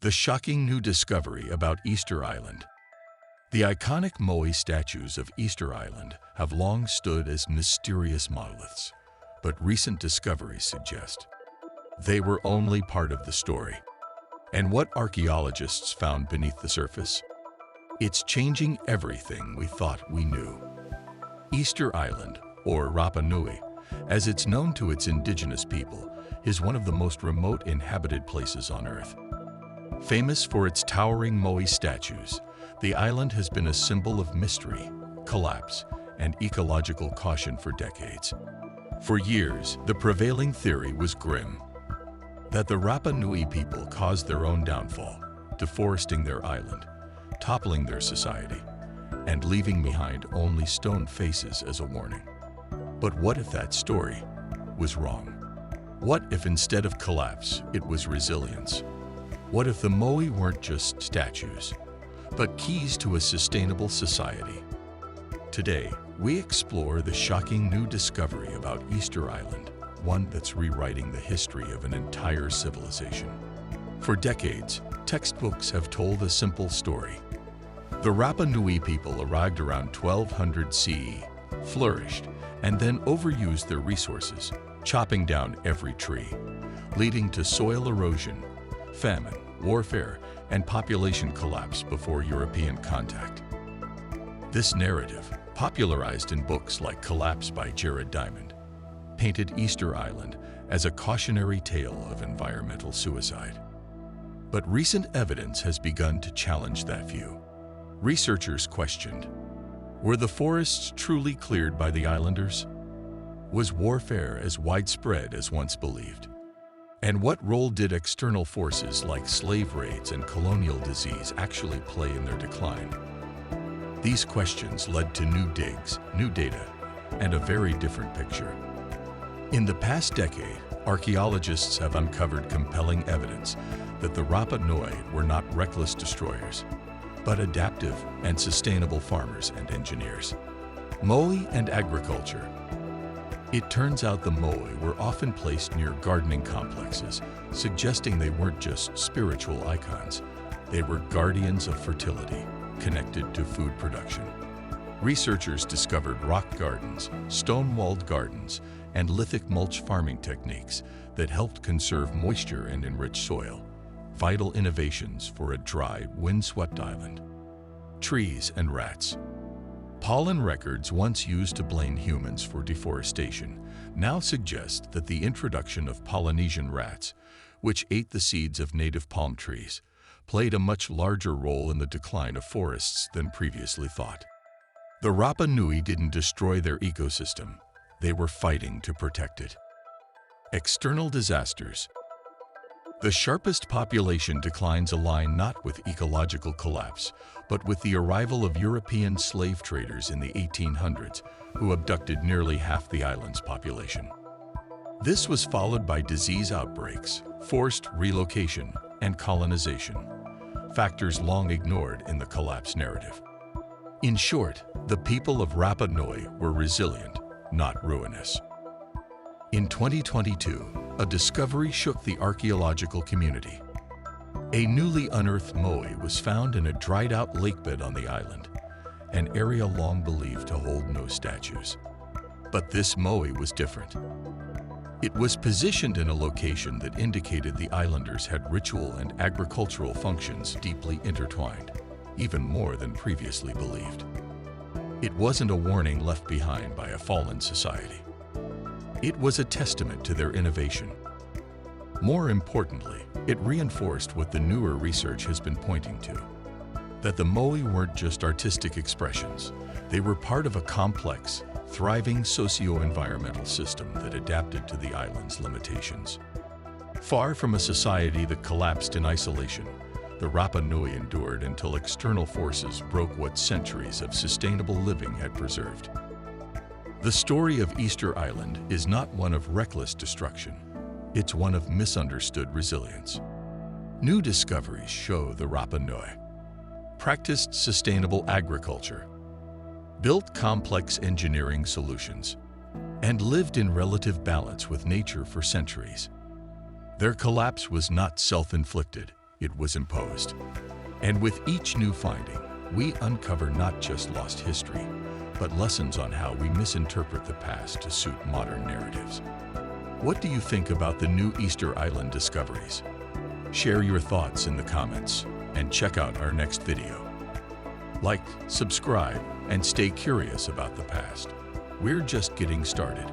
The shocking new discovery about Easter Island. The iconic Moai statues of Easter Island have long stood as mysterious monoliths, but recent discoveries suggest they were only part of the story. And what archaeologists found beneath the surface? It's changing everything we thought we knew. Easter Island, or Rapa Nui, as it's known to its indigenous people, is one of the most remote inhabited places on Earth. Famous for its towering Moai statues, the island has been a symbol of mystery, collapse, and ecological caution for decades. For years, the prevailing theory was grim, that the Rapa Nui people caused their own downfall, deforesting their island, toppling their society, and leaving behind only stone faces as a warning. But what if that story was wrong? What if instead of collapse, it was resilience? What if the Moai weren't just statues, but keys to a sustainable society? Today, we explore the shocking new discovery about Easter Island, one that's rewriting the history of an entire civilization. For decades, textbooks have told a simple story. The Rapa Nui people arrived around 1200 CE, flourished, and then overused their resources, chopping down every tree, leading to soil erosion, famine, warfare, and population collapse before European contact. This narrative, popularized in books like Collapse by Jared Diamond, painted Easter Island as a cautionary tale of environmental suicide. But recent evidence has begun to challenge that view. Researchers questioned, were the forests truly cleared by the islanders? Was warfare as widespread as once believed? And what role did external forces like slave raids and colonial disease actually play in their decline? These questions led to new digs, new data, and a very different picture. In the past decade, archaeologists have uncovered compelling evidence that the Rapa Nui were not reckless destroyers, but adaptive and sustainable farmers and engineers. Moai and agriculture. It turns out the Moai were often placed near gardening complexes, suggesting they weren't just spiritual icons. They were guardians of fertility, connected to food production. Researchers discovered rock gardens, stone-walled gardens, and lithic mulch farming techniques that helped conserve moisture and enrich soil, vital innovations for a dry, windswept island. Trees and rats. Pollen records once used to blame humans for deforestation now suggest that the introduction of Polynesian rats, which ate the seeds of native palm trees, played a much larger role in the decline of forests than previously thought. The Rapa Nui didn't destroy their ecosystem, they were fighting to protect it. External disasters. The sharpest population declines align not with ecological collapse, but with the arrival of European slave traders in the 1800s, who abducted nearly half the island's population. This was followed by disease outbreaks, forced relocation, and colonization, factors long ignored in the collapse narrative. In short, the people of Rapa Nui were resilient, not ruinous. In 2022, a discovery shook the archaeological community. A newly unearthed Moai was found in a dried-out lakebed on the island, an area long believed to hold no statues. But this Moai was different. It was positioned in a location that indicated the islanders had ritual and agricultural functions deeply intertwined, even more than previously believed. It wasn't a warning left behind by a fallen society. It was a testament to their innovation. More importantly, it reinforced what the newer research has been pointing to, that the Moai weren't just artistic expressions. They were part of a complex, thriving socio-environmental system that adapted to the island's limitations. Far from a society that collapsed in isolation, the Rapa Nui endured until external forces broke what centuries of sustainable living had preserved. The story of Easter Island is not one of reckless destruction. It's one of misunderstood resilience. New discoveries show the Rapa Nui practiced sustainable agriculture, built complex engineering solutions, and lived in relative balance with nature for centuries. Their collapse was not self-inflicted, it was imposed. And with each new finding, we uncover not just lost history, but lessons on how we misinterpret the past to suit modern narratives. What do you think about the new Easter Island discoveries? Share your thoughts in the comments and check out our next video. Like, subscribe, and stay curious about the past. We're just getting started.